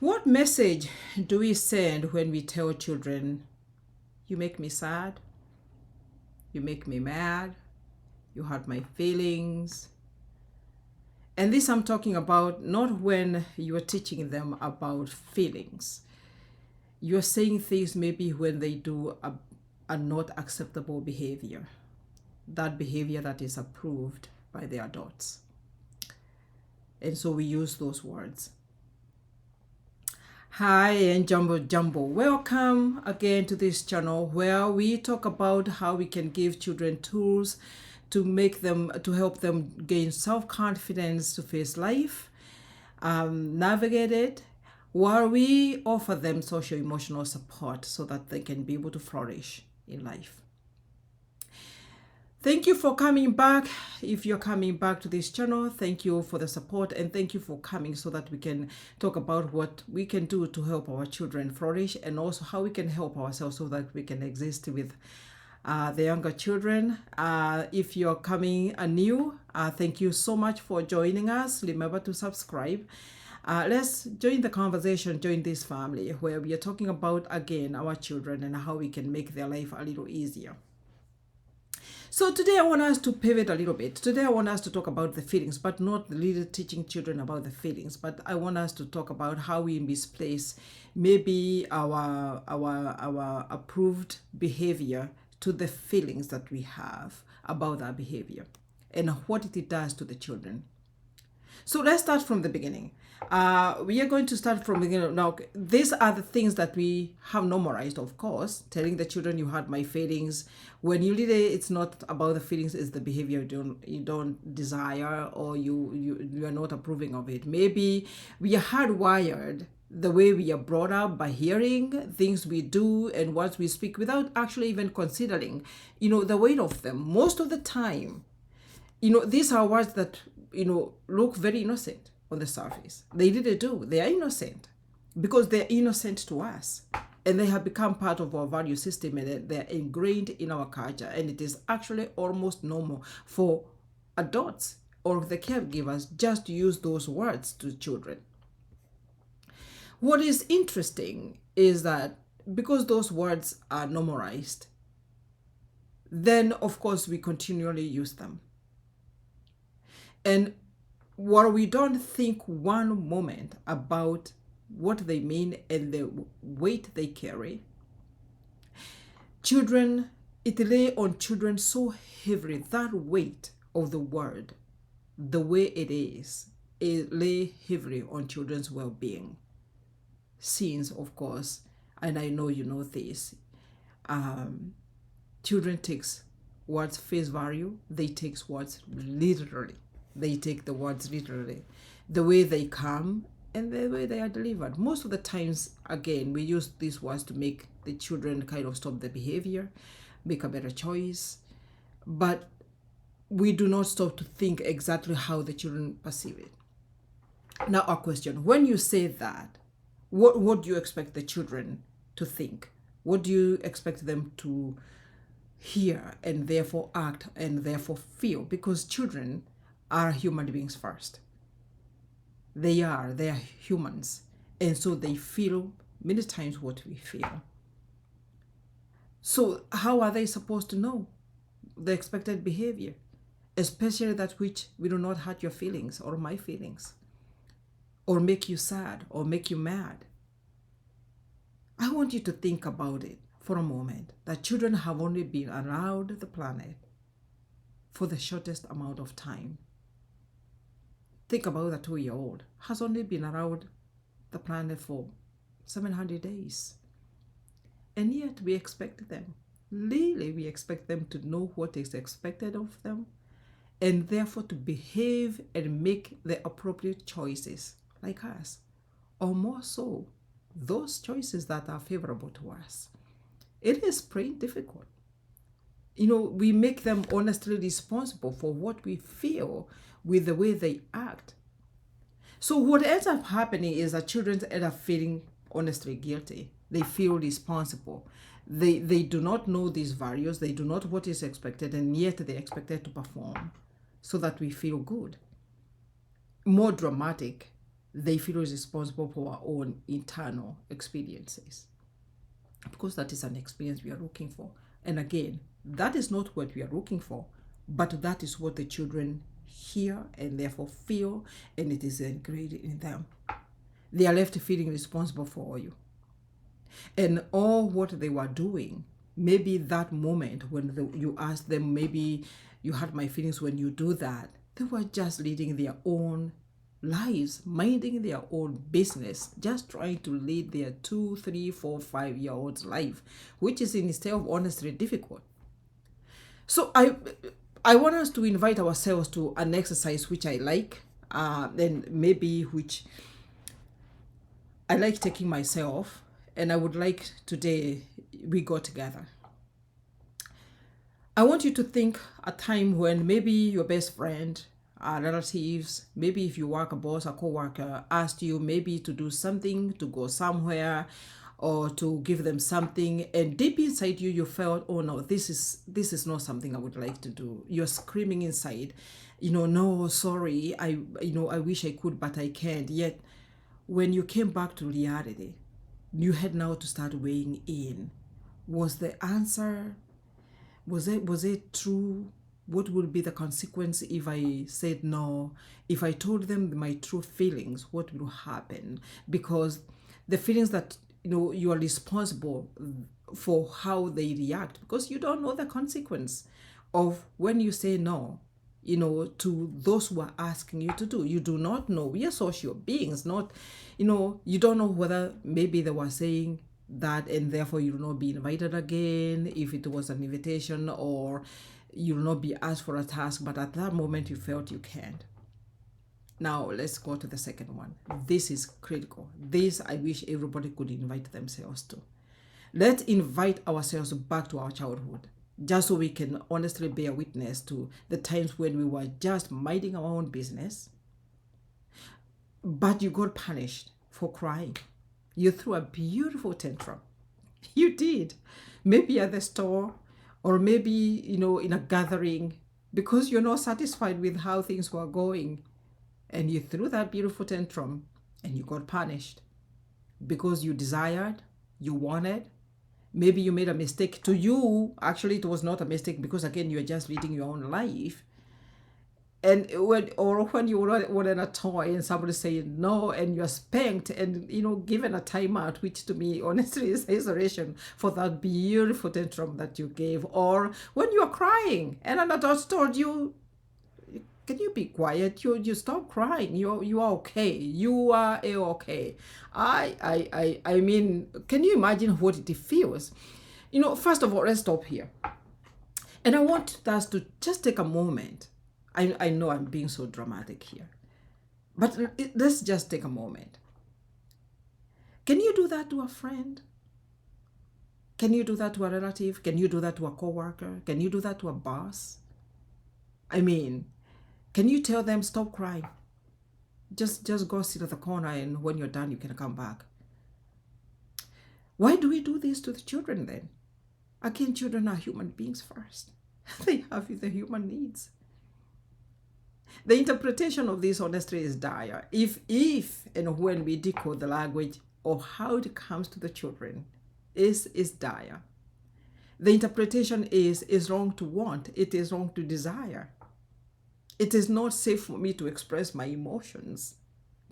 What message do we send when we tell children, you make me sad, you make me mad, you hurt my feelings? And this I'm talking about not when you are teaching them about feelings. You're saying things maybe when they do a not acceptable behavior, that behavior that is approved by the adults. And so we use those words. Hi and Jumbo. Welcome again to this channel where we talk about how we can give children tools to help them gain self-confidence to face life, navigate it, while we offer them social emotional support so that they can be able to flourish in life. Thank you for coming back. If you're coming back to this channel, thank you for the support and thank you for coming so that we can talk about what we can do to help our children flourish and also how we can help ourselves so that we can exist with the younger children. If you're coming anew, thank you so much for joining us. Remember to subscribe. Let's join the conversation, join this family where we are talking about, again, our children and how we can make their life a little easier. So today I want us to pivot a little bit. Today I want us to talk about the feelings, but not really teaching children about the feelings, but I want us to talk about how we misplace maybe our approved behavior to the feelings that we have about that behavior and what it does to the children. So let's start from the beginning. We are going to start from the beginning. Now, these are the things that we have normalized, of course, telling the children you hurt my feelings. When you really, it's not about the feelings, it's the behavior you don't desire or you are not approving of it. Maybe we are hardwired the way we are brought up by hearing things we do and words we speak without actually even considering, the weight of them. Most of the time, these are words that, look very innocent on the surface. They really do. They are innocent because they're innocent to us and they have become part of our value system and they're ingrained in our culture. And it is actually almost normal for adults or the caregivers just to use those words to children. What is interesting is that because those words are normalized, then of course we continually use them. And while we don't think one moment about what they mean and the weight they carry, it lay on children so heavily, that weight of the word, the way it lay heavily on children's well-being. Since, of course, and I know you know this, children takes words face value, they take words literally. They take the words literally, the way they come and the way they are delivered. Most of the times, again, we use these words to make the children kind of stop the behavior, make a better choice. But we do not stop to think exactly how the children perceive it. Now, a question, when you say that, what do you expect the children to think? What do you expect them to hear and therefore act and therefore feel? Because children are human beings first. They are humans. And so they feel many times what we feel. So how are they supposed to know the expected behavior? Especially that which we do not hurt your feelings or my feelings, or make you sad or make you mad. I want you to think about it for a moment, that children have only been around the planet for the shortest amount of time. Think about a 2-year-old has only been around the planet for 700 days. And yet we expect them, really we expect them to know what is expected of them and therefore to behave and make the appropriate choices like us, or more so, those choices that are favorable to us. It is pretty difficult. We make them honestly responsible for what we feel with the way they act. So what ends up happening is that children end up feeling honestly guilty. They feel responsible. They do not know these values. They do not know what is expected, and yet they're expected to perform so that we feel good. More dramatic, they feel responsible for our own internal experiences, because that is an experience we are looking for. And again, that is not what we are looking for, but that is what the children hear and therefore feel, and it is ingrained in them. They are left feeling responsible for you. And all what they were doing, maybe that moment when you asked them, maybe you hurt my feelings when you do that, they were just leading their own lives, minding their own business, just trying to lead their 2, 3, 4, 5-year-old's life, which is in itself honestly difficult. So I want us to invite ourselves to an exercise which I like, and maybe which I like taking myself, and I would like today we go together. I want you to think a time when maybe your best friend, relatives, maybe if you work, a boss, a co-worker asked you maybe to do something, to go somewhere, or to give them something, and deep inside you, you felt, oh no, this is not something I would like to do. You're screaming inside, no, sorry, I wish I could, but I can't. Yet when you came back to reality, you had now to start weighing in. Was the answer, was it true? What would be the consequence if I said no? If I told them my true feelings, what will happen? Because the feelings that you are responsible for how they react, because you don't know the consequence of when you say no, to those who are asking you to do. You do not know. We are social beings, not, you don't know whether maybe they were saying that and therefore you will not be invited again if it was an invitation, or you will not be asked for a task, but at that moment you felt you can't. Now let's go to the second one. This is critical. This I wish everybody could invite themselves to. Let's invite ourselves back to our childhood, just so we can honestly bear witness to the times when we were just minding our own business, but you got punished for crying. You threw a beautiful tantrum. You did. Maybe at the store, or maybe, in a gathering, because you're not satisfied with how things were going. And you threw that beautiful tantrum and you got punished because you desired, you wanted. Maybe you made a mistake. To you, actually, it was not a mistake, because again, you're just leading your own life. And when you wanted a toy and somebody saying no, and you're spanked and given a timeout, which to me honestly is exaggeration for that beautiful tantrum that you gave. Or when you're crying and an adult told you, can you be quiet? You stop crying. You are okay. You are okay. I mean, can you imagine what it feels? First of all, let's stop here. And I want us to just take a moment. I know I'm being so dramatic here, but let's just take a moment. Can you do that to a friend? Can you do that to a relative? Can you do that to a coworker? Can you do that to a boss? I mean, can you tell them, stop crying? Just go sit at the corner, and when you're done, you can come back. Why do we do this to the children then? Again, children are human beings first. They have the human needs. The interpretation of this honestly is dire. If and when we decode the language of how it comes to the children, is dire. The interpretation is wrong to want. It is wrong to desire. It is not safe for me to express my emotions.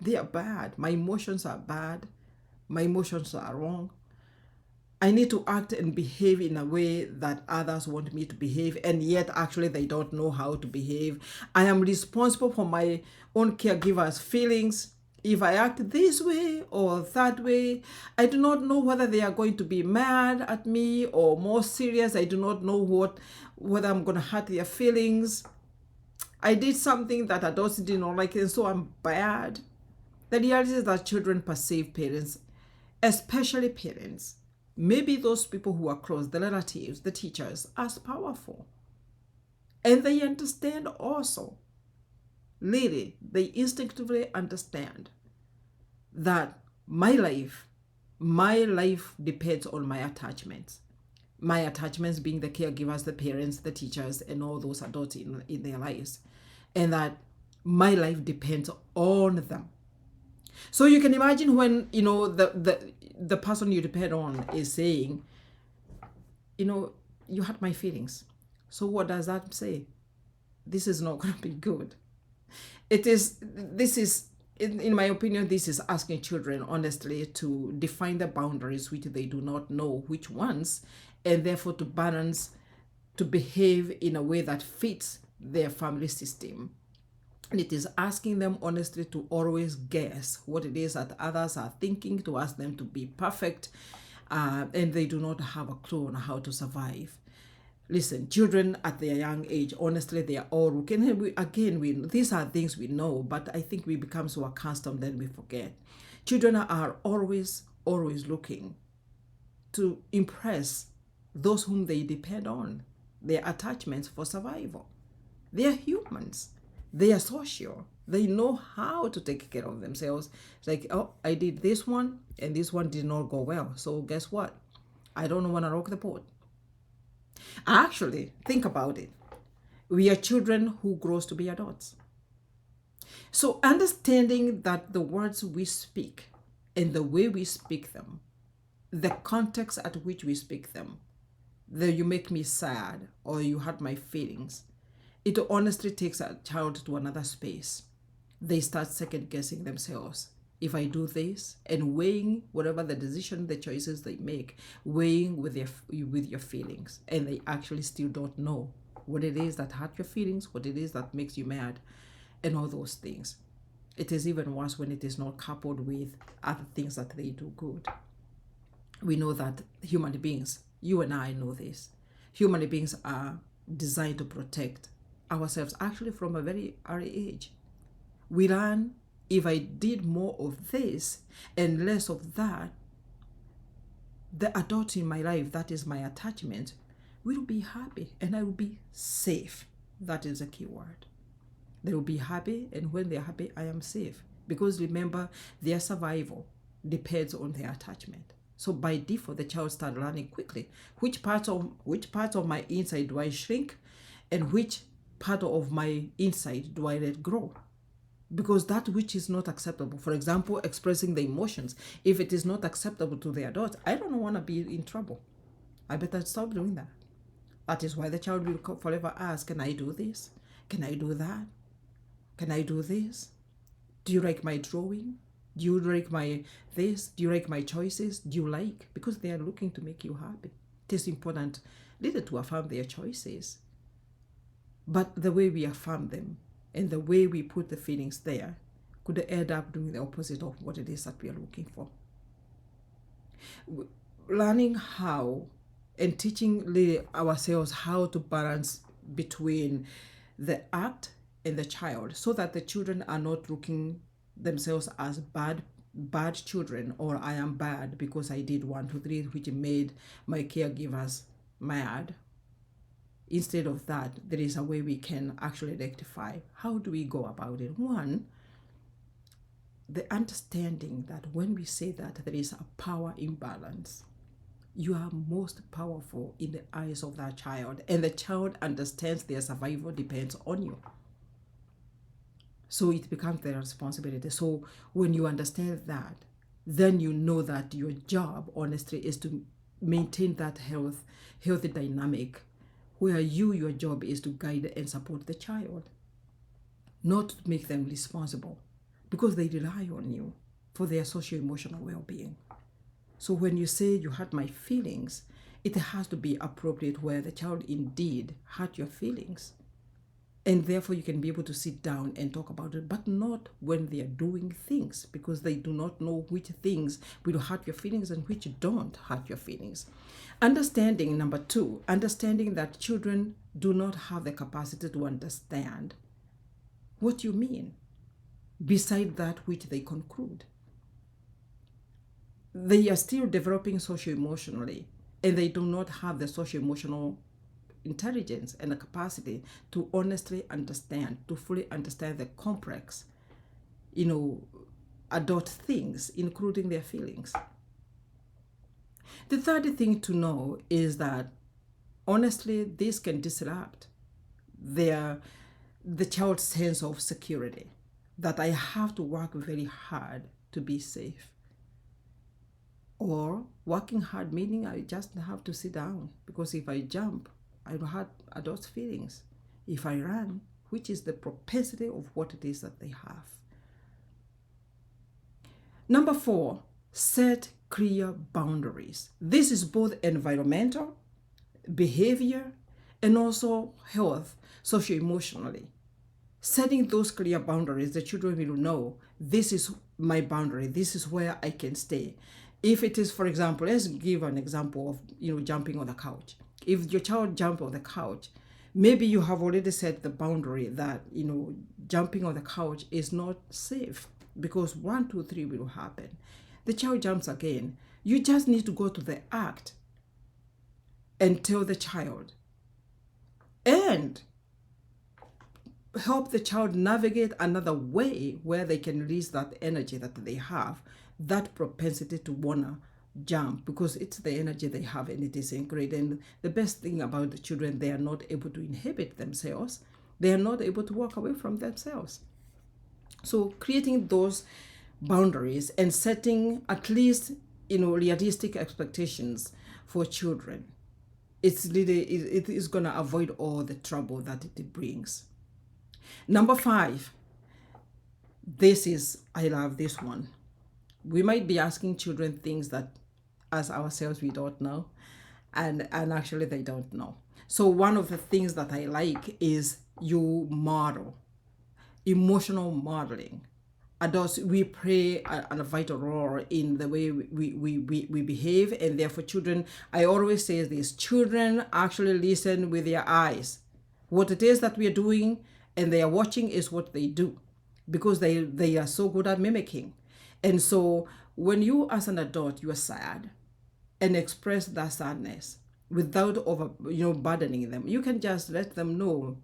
They are bad. My emotions are bad. My emotions are wrong. I need to act and behave in a way that others want me to behave, and yet actually they don't know how to behave. I am responsible for my own caregiver's feelings. If I act this way or that way, I do not know whether they are going to be mad at me or more serious. I do not know whether I'm going to hurt their feelings. I did something that adults did not like, and so I'm bad. The reality is that children perceive parents, especially parents, maybe those people who are close, the relatives, the teachers, as powerful. And they understand also, really, they instinctively understand that my life depends on my attachments. My attachments being the caregivers, the parents, the teachers, and all those adults in their lives. And that my life depends on them. So you can imagine when, the person you depend on is saying, you hurt my feelings. So what does that say? This is not going to be good. This is, in my opinion, this is asking children honestly to define the boundaries which they do not know which ones, and therefore to balance, to behave in a way that fits their family system. And it is asking them honestly to always guess what it is that others are thinking, to ask them to be perfect, and they do not have a clue on how to survive. Listen, children at their young age, honestly, they are all looking. And these are things we know, but I think we become so accustomed that we forget. Children are always, always looking to impress those whom they depend on, their attachments for survival. They are humans. They are social. They know how to take care of themselves. It's like, oh, I did this one and this one did not go well. So guess what? I don't want to rock the boat. Actually, think about it. We are children who grows to be adults. So understanding that the words we speak and the way we speak them, the context at which we speak them, the you make me sad or you hurt my feelings, it honestly takes a child to another space. They start second guessing themselves. If I do this, and weighing whatever the decision, the choices they make, weighing with your feelings, and they actually still don't know what it is that hurt your feelings, what it is that makes you mad, and all those things. It is even worse when it is not coupled with other things that they do good. We know that human beings, you and I know this, human beings are designed to protect ourselves actually from a very early age. We learn, if I did more of this and less of that, the adult in my life, that is my attachment, will be happy and I will be safe. That is a key word. They will be happy, and when they're happy, I am safe. Because remember, their survival depends on their attachment. So by default, the child starts learning quickly which part of my inside do I shrink, and which part of my inside do I let grow. Because that which is not acceptable, for example, expressing the emotions, if it is not acceptable to the adult, I don't want to be in trouble. I better stop doing that. That is why the child will forever ask, can I do this? Can I do that? Can I do this? Do you like my drawing? Do you like my this? Do you like my choices? Do you like? Because they are looking to make you happy. It is important neither to affirm their choices, but the way we affirm them and the way we put the feelings there could end up doing the opposite of what it is that we are looking for. Learning how and teaching ourselves how to balance between the act and the child, so that the children are not looking themselves as bad children, or I am bad because I did 1, 2, 3, which made my caregivers mad. Instead of that, there is a way we can actually rectify. How do we go about it? One, the understanding that when we say that there is a power imbalance, you are most powerful in the eyes of that child, and the child understands their survival depends on you. So it becomes their responsibility. So when you understand that, then you know that your job, honestly, is to maintain that healthy dynamic, where your job is to guide and support the child, not to make them responsible, because they rely on you for their socio-emotional well-being. So when you say you hurt my feelings, it has to be appropriate where the child indeed hurt your feelings. And therefore you can be able to sit down and talk about it, but not when they are doing things, because they do not know which things will hurt your feelings and which don't hurt your feelings. Understanding, number 2, understanding that children do not have the capacity to understand what you mean, beside that which they conclude. They are still developing socio-emotionally, and they do not have the socio-emotional intelligence and the capacity to honestly understand, to fully understand the complex, adult things, including their feelings. The third thing to know is that, honestly, this can disrupt the child's sense of security, that I have to work very hard to be safe. Or working hard, meaning I just have to sit down, because if I jump, I will hurt adults' feelings. If I run, which is the propensity of what it is that they have. Number 4, set clear boundaries. This is both environmental, behavior, and also health, socio-emotionally. Setting those clear boundaries, the children will know, this is my boundary, this is where I can stay. If it is, for example, let's give an example of, jumping on the couch. If your child jumps on the couch, maybe you have already set the boundary that, jumping on the couch is not safe, because 1, 2, 3 will happen. The child jumps again. You just need to go to the act and tell the child, and help the child navigate another way where they can release that energy that they have, that propensity to wanna jump, because it's the energy they have and it is ingrained. And the best thing about the children, they are not able to inhibit themselves. They are not able to walk away from themselves. So creating those boundaries and setting at least, realistic expectations for children, it is going to avoid all the trouble that it brings. Number 5, I love this one. We might be asking children things that as ourselves we don't know, and actually they don't know. So one of the things that I like is you model, emotional modeling. Adults, we play a vital role in the way we behave, and therefore children, I always say this, children actually listen with their eyes. What it is that we are doing and they are watching is what they do, because they are so good at mimicking. And so when you as an adult, you are sad, and express that sadness without burdening them, you can just let them know,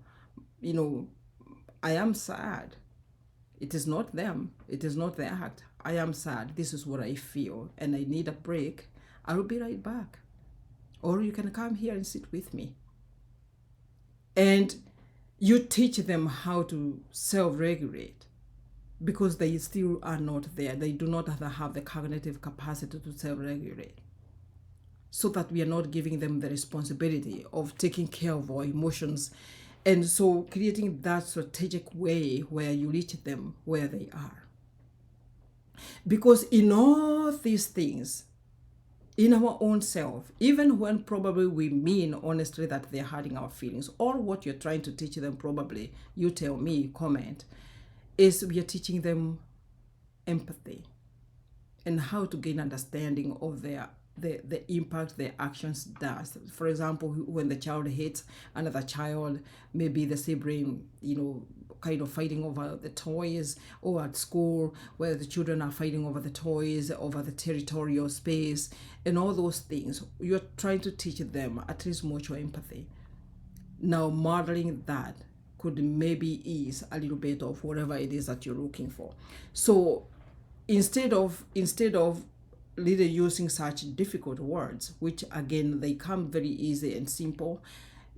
I am sad. It is not them. It is not the act. I am sad. This is what I feel, and I need a break. I will be right back. Or you can come here and sit with me. And you teach them how to self-regulate, because they still are not there. They do not have the cognitive capacity to self-regulate. So that we are not giving them the responsibility of taking care of our emotions. And so creating that strategic way where you reach them where they are. Because in all these things, in our own self, even when probably we mean honestly that they're hurting our feelings, or what you're trying to teach them, probably, you tell me, comment, is we are teaching them empathy and how to gain understanding of the impact their actions does. For example, when the child hits another child, maybe the sibling, kind of fighting over the toys, or at school where the children are fighting over the toys, over the territorial space, and all those things. You're trying to teach them at least mutual empathy. Now, modeling that could maybe ease a little bit of whatever it is that you're looking for. So instead of really using such difficult words, which again, they come very easy and simple,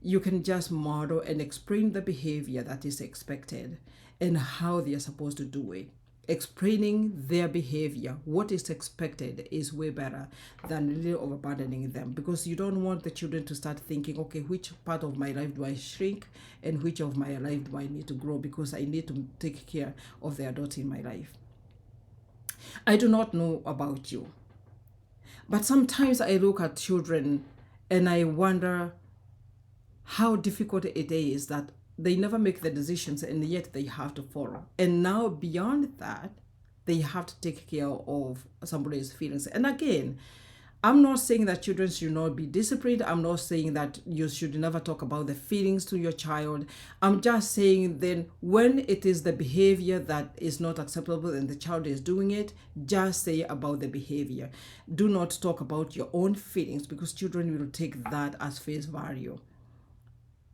you can just model and explain the behavior that is expected and how they are supposed to do it. Explaining their behavior, what is expected, is way better than really overburdening them, because you don't want the children to start thinking, okay, which part of my life do I shrink and which of my life do I need to grow, because I need to take care of the adult in my life. I do not know about you, but sometimes I look at children and I wonder how difficult it is that they never make the decisions and yet they have to follow. And now beyond that, they have to take care of somebody's feelings. And again, I'm not saying that children should not be disciplined. I'm not saying that you should never talk about the feelings to your child. I'm just saying then when it is the behavior that is not acceptable and the child is doing it, just say about the behavior. Do not talk about your own feelings, because children will take that as face value.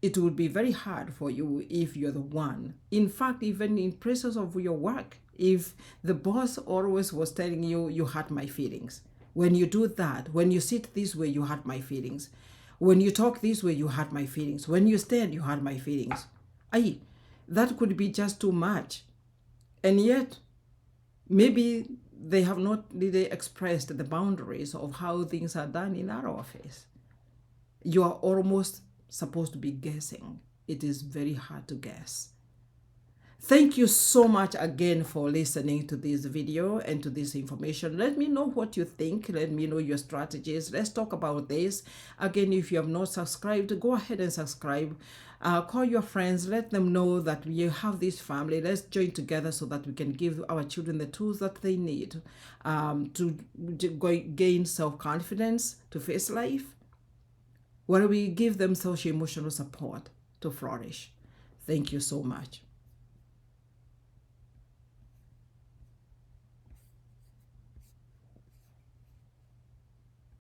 It will be very hard for you if you're the one. In fact, even in places of your work, if the boss always was telling you, you hurt my feelings. When you do that, when you sit this way, you hurt my feelings. When you talk this way, you hurt my feelings. When you stand, you hurt my feelings. That could be just too much. And yet, maybe they have not really expressed the boundaries of how things are done in our office. You are almost supposed to be guessing. It is very hard to guess. Thank you so much again for listening to this video and to this information. Let me know what you think. Let me know your strategies. Let's talk about this. Again, if you have not subscribed, go ahead and subscribe. Call your friends. Let them know that we have this family. Let's join together so that we can give our children the tools that they need to gain self-confidence, to face life, where we give them social emotional support to flourish. Thank you so much.